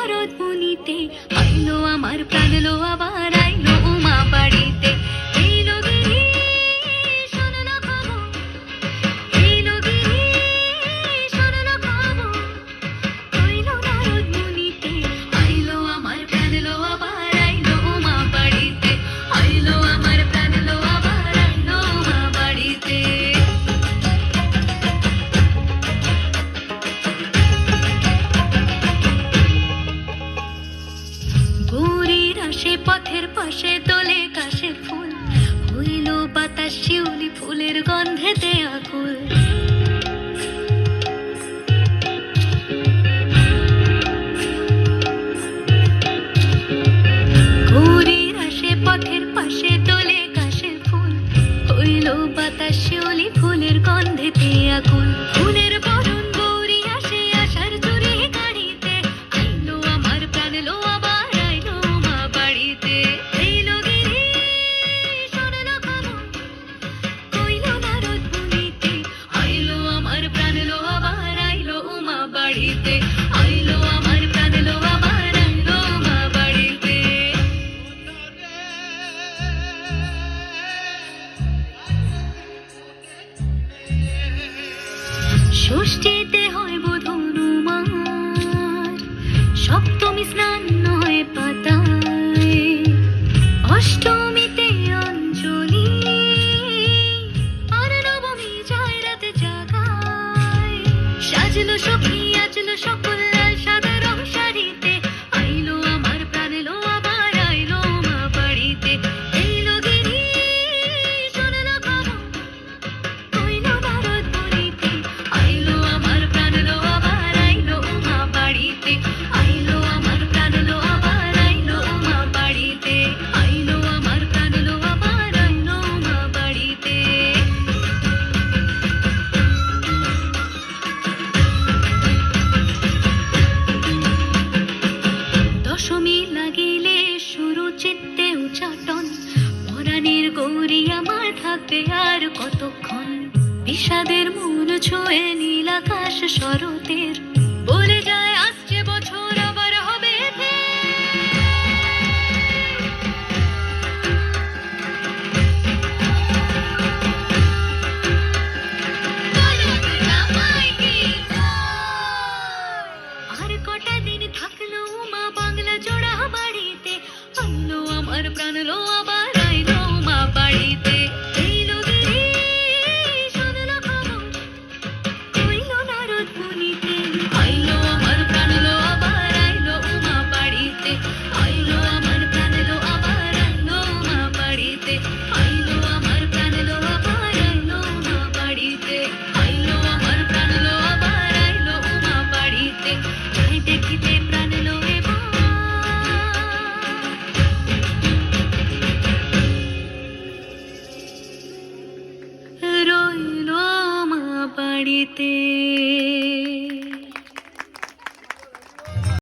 নারদ মুনিতে, আইলো আমার প্রাণ লো আবার আইলো উমা বাড়িতে। এইলো গিরি শুনলো খবর, এইলো গিরি শুনলো খবর, আইলো নারদ মুনিতে, আইলো আমার প্রাণ লো আবার আইলো উমা বাড়িতে, আইলো আমার প্রাণ লো আবার আইলো উমা বাড়িতে। গৌরীর আসে পথের পাশে তোলে কাশের ফুল, হইল বাতাস শিউলি ফুলের গন্ধেতে আকুল। গৌরীর আসে পথের পাশে তোলে কাশের ফুল, হইল বাতাস শিউলি ফুলের গন্ধেতে আকুল। ফুলের বরণ গৌরী আসে আশার চুরি গাড়িতে, আইলো আমার প্রাণ লো আবার আইলো মা বাড়িতে। এইলো গিরি শুনলো খবর, কইলো নারদ মুনিতে, আইলো আমার প্রাণ লো আবার আইলো উমা বাড়িতে, আইলো আমার প্রাণ লো আবার আইলো উমা বাড়িতে। ষষ্ঠীতে হয় বোধ হনুমার, সপ্তমী স্নান হয় পাতায়, অষ্টমীতে অঞ্জলি, আর নবমী যায় রাতে জাগায়। সাজলো সখী আজলো সকল লাল সাদা রং শাড়িতে, আইলো আমার প্রাণ লো আবার আইলো মা বাড়িতে। এইলো গিরি শুনলো খবর, কইলো নারদ মুনিতে, আইলো আমার প্রাণ লো আবার আইলো উমা বাড়িতে, আইলো আমার প্রাণ লো আবার আইলো উমা বাড়িতে, আইলো আমার প্রাণ লো আবার আইলো উমা বাড়িতে। দশমী লাগিলে শুরু চিত্তে উচাটন, পরাণের গৌরী আমার থাকবে আর কতক্ষণ। বিষাদের মন ছুঁয়ে নীল আকাশ শরতের, বলে যায় আসছে বছর আবার হবে আর কটা দিন থাকলো মা বাংলা জোড়া বাড়িতে, আইলো আমার প্রাণ লো আবার আইলো মা বাড়িতে। এইলো গিরি শুনলো খবর, কইলো নারদ মুনিতে, আইলো আমার প্রাণ লো আবার আইলো উমা বাড়িতে, আইলো আমার প্রাণ লো আবার আইলো উমা বাড়িতে, আইলো আমার প্রাণ লো আবার আইলো উমা বাড়িতে, আইলো আমার প্রাণ লো আবার আইলো উমা বাড়িতে। যাই দেখিতে প্রাণ লো এবার, রইলো মা বাড়িতে।